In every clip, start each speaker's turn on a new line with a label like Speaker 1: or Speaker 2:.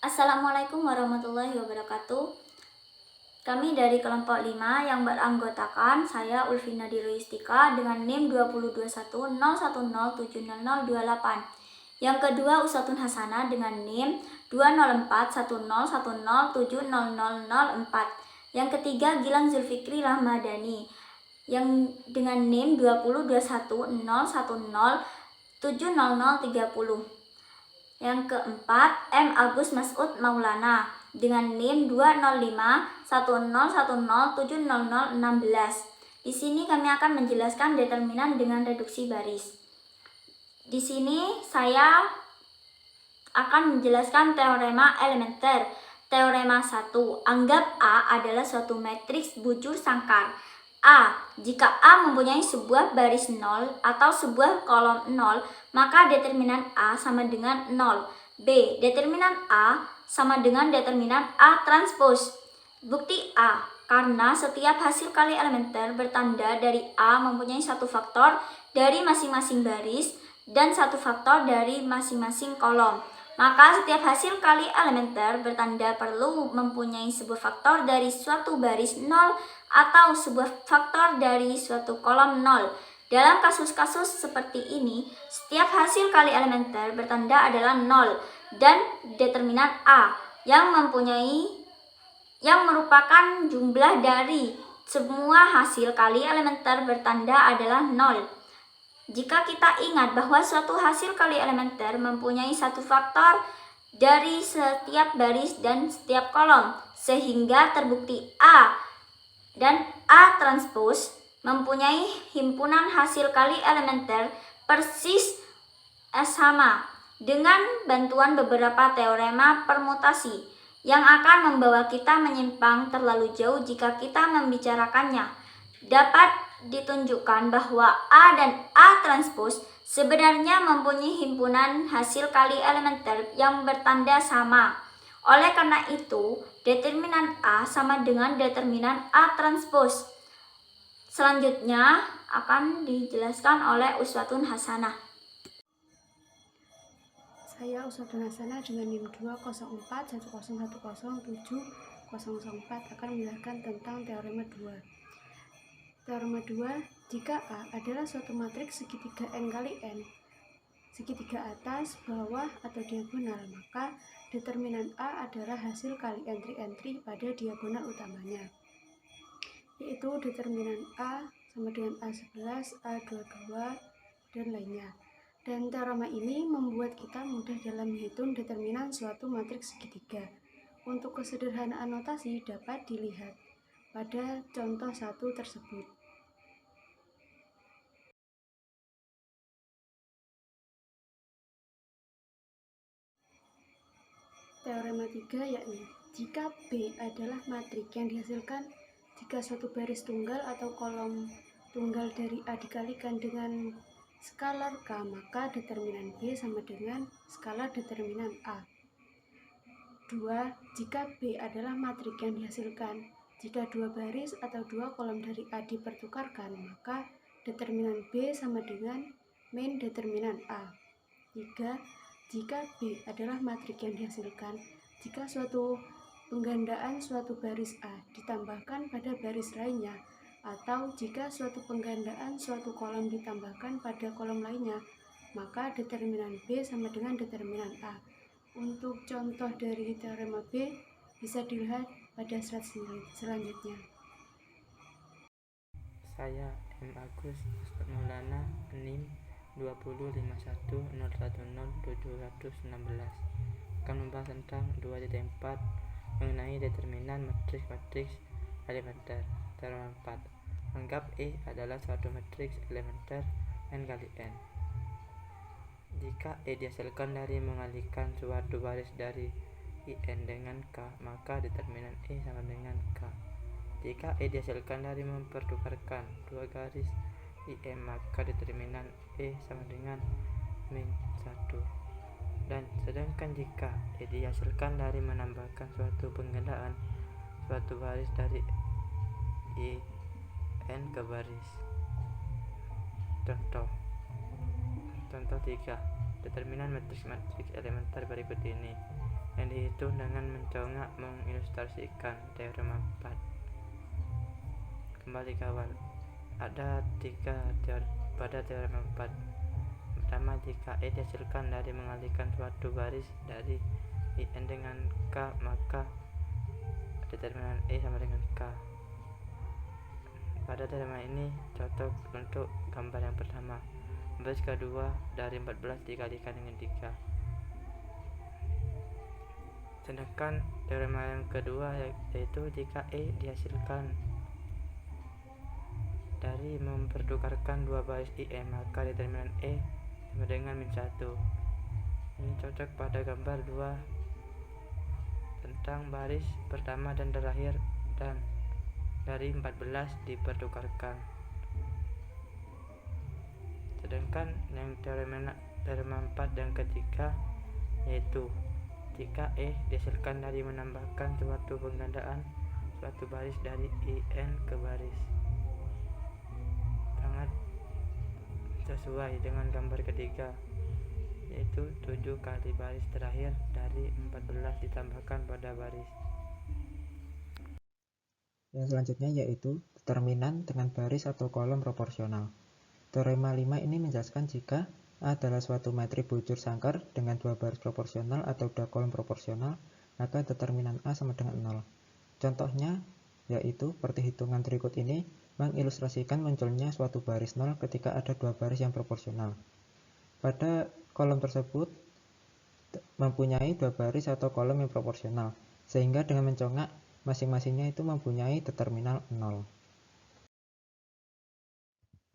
Speaker 1: Assalamualaikum warahmatullahi wabarakatuh. Kami dari kelompok 5 yang beranggotakan saya Ulfina Diruyustika dengan NIM 20210107028. Yang kedua Usatun Hasanah dengan NIM 20410107004. Yang ketiga Gilang Zulfikri Rahmadani yang dengan NIM 20210107030. Yang keempat, M. Agus Masud Maulana dengan NIM 20510107016. Di sini kami akan menjelaskan determinan dengan reduksi baris. Di sini saya akan menjelaskan teorema elementer. Teorema 1. Anggap A adalah suatu matriks bujur sangkar. A. Jika A mempunyai sebuah baris 0 atau sebuah kolom 0, maka determinan A sama dengan 0. B. Determinan A sama dengan determinan A transpose. Bukti A. Karena setiap hasil kali elementer bertanda dari A mempunyai satu faktor dari masing-masing baris dan satu faktor dari masing-masing kolom, maka setiap hasil kali elementer bertanda perlu mempunyai sebuah faktor dari suatu baris 0 atau sebuah faktor dari suatu kolom 0. Dalam kasus-kasus seperti ini, setiap hasil kali elementer bertanda adalah 0 dan determinan A yang merupakan jumlah dari semua hasil kali elementer bertanda adalah 0. Jika kita ingat bahwa suatu hasil kali elementer mempunyai satu faktor dari setiap baris dan setiap kolom, sehingga terbukti A dan A transpose mempunyai himpunan hasil kali elementer persis sama dengan bantuan beberapa teorema permutasi yang akan membawa kita menyimpang terlalu jauh jika kita membicarakannya. Dapat ditunjukkan bahwa A dan A transpose sebenarnya mempunyai himpunan hasil kali elementer yang bertanda sama. Oleh karena itu, determinan A sama dengan determinan A transpose. Selanjutnya akan dijelaskan oleh Uswatun Hasanah.
Speaker 2: Saya Uswatun Hasanah dengan NIM 20410107004 akan menjelaskan tentang teorema 2. Teorema 2, jika A adalah suatu matriks segitiga N kali N, segitiga atas, bawah, atau diagonal, maka determinan A adalah hasil kali entry-entry pada diagonal utamanya, yaitu determinan A sama dengan A11, A22, dan lainnya. Dan teorema ini membuat kita mudah dalam menghitung determinan suatu matriks segitiga. Untuk kesederhanaan notasi dapat dilihat pada contoh 1 tersebut. Teorema 3 yakni, jika B adalah matriks yang dihasilkan jika suatu baris tunggal atau kolom tunggal dari A dikalikan dengan skalar K, maka determinan B sama dengan skalar determinan A. 2. Jika B adalah matriks yang dihasilkan jika dua baris atau dua kolom dari A dipertukarkan, maka determinan B sama dengan min determinan A. 3. Jika B adalah matriks yang dihasilkan jika suatu penggandaan suatu baris A ditambahkan pada baris lainnya, atau jika suatu penggandaan suatu kolom ditambahkan pada kolom lainnya, maka determinan B sama dengan determinan A. Untuk contoh dari teorema B bisa dilihat pada slide selanjutnya.
Speaker 3: Saya M. Agus Masud Maulana, NIM 20110107016, akan membahas tentang 2.4 mengenai determinan matriks elementer. Teorema 4. Anggap E adalah suatu matriks elementer N kali N. Jika E dihasilkan dari mengalihkan suatu baris dari IN dengan K, maka determinan E sama dengan K. Jika E dihasilkan dari mempertukarkan dua garis IM, maka determinan E sama dengan min 1. Dan sedangkan jika E dihasilkan dari menambahkan suatu penggandaan suatu baris dari IN ke baris. Contoh 3. Determinan matriks elementer berikut ini. Yang dihitung dengan menconggak mengilustrasikan teorema 4. Kembali ke awal, ada 3 teori pada teorema 4. Pertama, jika E dihasilkan dari mengalihkan suatu baris dari IN dengan K, maka determinan E sama dengan K. Pada teorema ini cocok untuk gambar yang pertama. Baris kedua dari 14 dikalikan dengan 3. Sedangkan teorema yang kedua yaitu jika E dihasilkan dari mempertukarkan dua baris IN, maka determinan E sama dengan -1. Ini cocok pada gambar 2 tentang baris pertama dan terakhir dan dari 14 dipertukarkan. Sedangkan yang teorema 4 yang ketiga yaitu jika E dihasilkan dari menambahkan suatu penggandaan suatu baris dari IN ke baris. Sangat sesuai dengan gambar ketiga, yaitu 7 kali baris terakhir dari 14 ditambahkan pada baris.
Speaker 4: Yang selanjutnya yaitu determinan dengan baris atau kolom proporsional. Teorema 5 ini menjelaskan jika A adalah suatu metrik bujur sangkar dengan 2 baris proporsional atau 2 kolom proporsional, maka determinan A sama dengan 0. Contohnya yaitu perhitungan berikut ini mengilustrasikan munculnya suatu baris 0 ketika ada 2 baris yang proporsional. Pada kolom tersebut mempunyai 2 baris atau kolom yang proporsional, sehingga dengan mencongak masing-masingnya itu mempunyai determinan 0.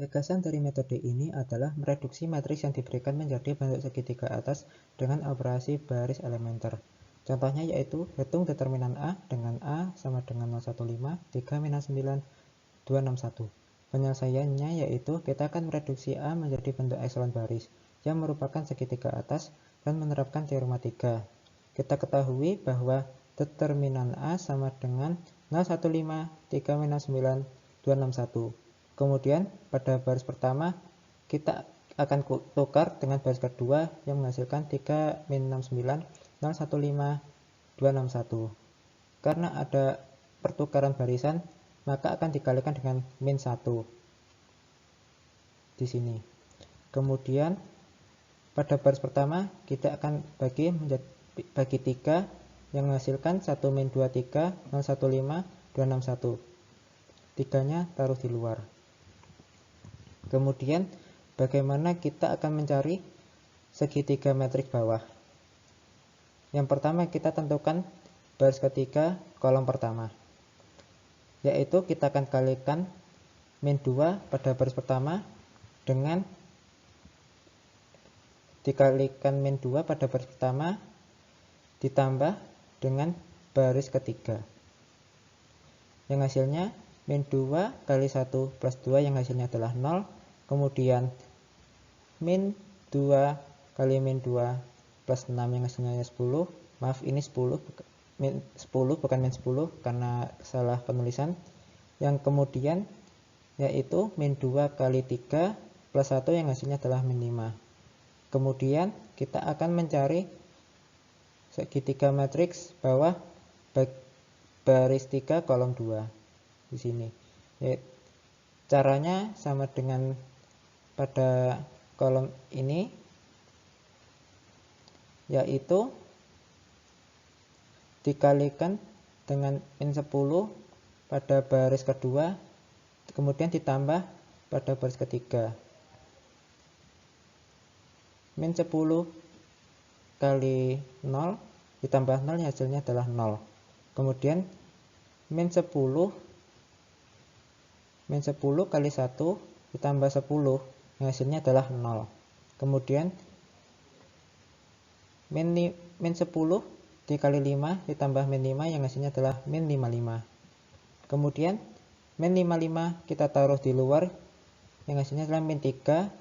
Speaker 4: Gagasan dari metode ini adalah mereduksi matriks yang diberikan menjadi bentuk segitiga atas dengan operasi baris elementer. Contohnya yaitu hitung determinan A dengan A sama dengan 015, 3 minus 9, 261. Penyelesaiannya yaitu kita akan mereduksi A menjadi bentuk ekselon baris yang merupakan segitiga atas dan menerapkan teorema 3. Kita ketahui bahwa determinan A sama dengan 015, 3 minus 9, 261. Kemudian pada baris pertama kita akan tukar dengan baris kedua yang menghasilkan 3 min 69, 015, 261. Karena ada pertukaran barisan, maka akan dikalikan dengan min 1 di sini. Kemudian pada baris pertama kita akan bagi 3 yang menghasilkan 1 min 23, 015, 261. 3-nya taruh di luar. Kemudian bagaimana kita akan mencari segitiga metrik bawah? Yang pertama kita tentukan baris ketiga kolom pertama, yaitu kita akan kalikan min 2 pada baris pertama dengan dikalikan min 2 pada baris pertama ditambah dengan baris ketiga, yang hasilnya min 2 kali 1 plus 2 yang hasilnya adalah 0. Kemudian min 2 kali min 2 plus 6 yang hasilnya 10. Maaf, ini 10 min 10 bukan min 10 karena salah penulisan. Yang kemudian yaitu min 2 kali 3 plus 1 yang hasilnya adalah min 5. Kemudian kita akan mencari segitiga matriks bawah baris 3 kolom 2 di sini. Caranya sama dengan pada kolom ini, yaitu dikalikan dengan min 10 pada baris kedua, kemudian ditambah pada baris ketiga. Min 10 kali 0 ditambah 0 hasilnya adalah 0. Kemudian min 10 kali 1 ditambah 10 yang hasilnya adalah 0. Kemudian min 10 dikali 5 ditambah min 5 yang hasilnya adalah min 55. Kemudian min 55 kita taruh di luar yang hasilnya adalah min 3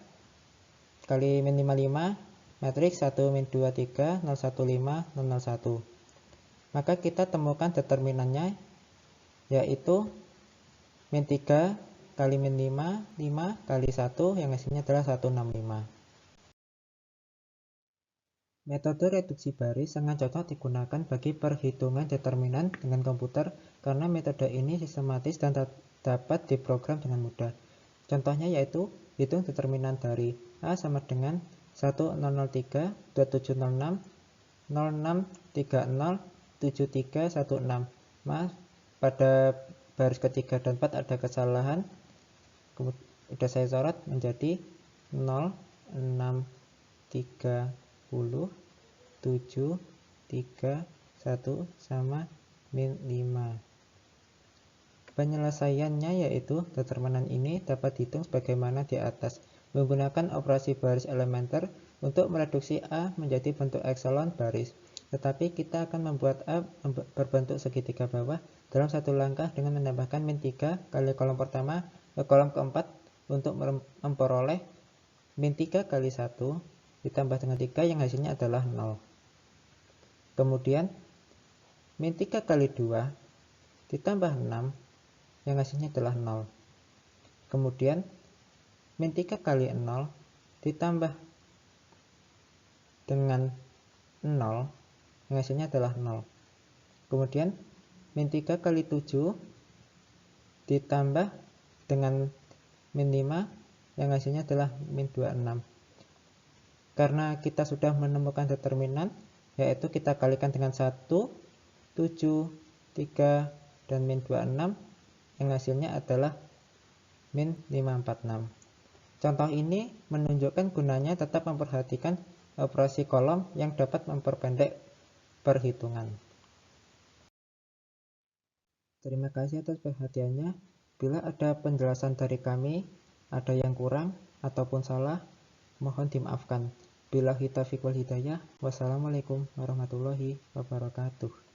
Speaker 4: kali min 55, matriks 1 min 2 3 0 1 5 0 0 1. Maka kita temukan determinannya yaitu min 3 kali min 5, 5 kali 1 yang hasilnya adalah 165. Metode reduksi baris sangat cocok digunakan bagi perhitungan determinan dengan komputer karena metode ini sistematis dan dapat diprogram dengan mudah. Contohnya yaitu hitung determinan dari A sama dengan 1003, 2706, 0630, 7316. Maaf, pada baris ketiga dan 4 ada kesalahan. Sudah saya coret menjadi 0, 6, 30, 7, 3, 1 sama min 5. Penyelesaiannya yaitu determinan ini dapat dihitung sebagaimana di atas. Menggunakan operasi baris elementer untuk mereduksi A menjadi bentuk ekselon baris. Tetapi kita akan membuat A berbentuk segitiga bawah dalam satu langkah dengan menambahkan min 3 kali kolom pertama ke kolom keempat untuk memperoleh min 3 kali 1 ditambah dengan 3 yang hasilnya adalah 0. Kemudian min 3 kali 2 ditambah 6 yang hasilnya adalah 0. Kemudian min 3 kali 0 ditambah dengan 0 yang hasilnya adalah 0. Kemudian min 3 kali 7 ditambah dengan min 5 yang hasilnya adalah min 26. Karena kita sudah menemukan determinan, yaitu kita kalikan dengan 1, 7, 3, dan min 26, yang hasilnya adalah min 546. Contoh ini menunjukkan gunanya tetap memperhatikan operasi kolom yang dapat memperpendek perhitungan. Terima kasih atas perhatiannya. Bila ada penjelasan dari kami, ada yang kurang ataupun salah, mohon dimaafkan. Billahi taufiq wal hidayah. Wassalamualaikum warahmatullahi wabarakatuh.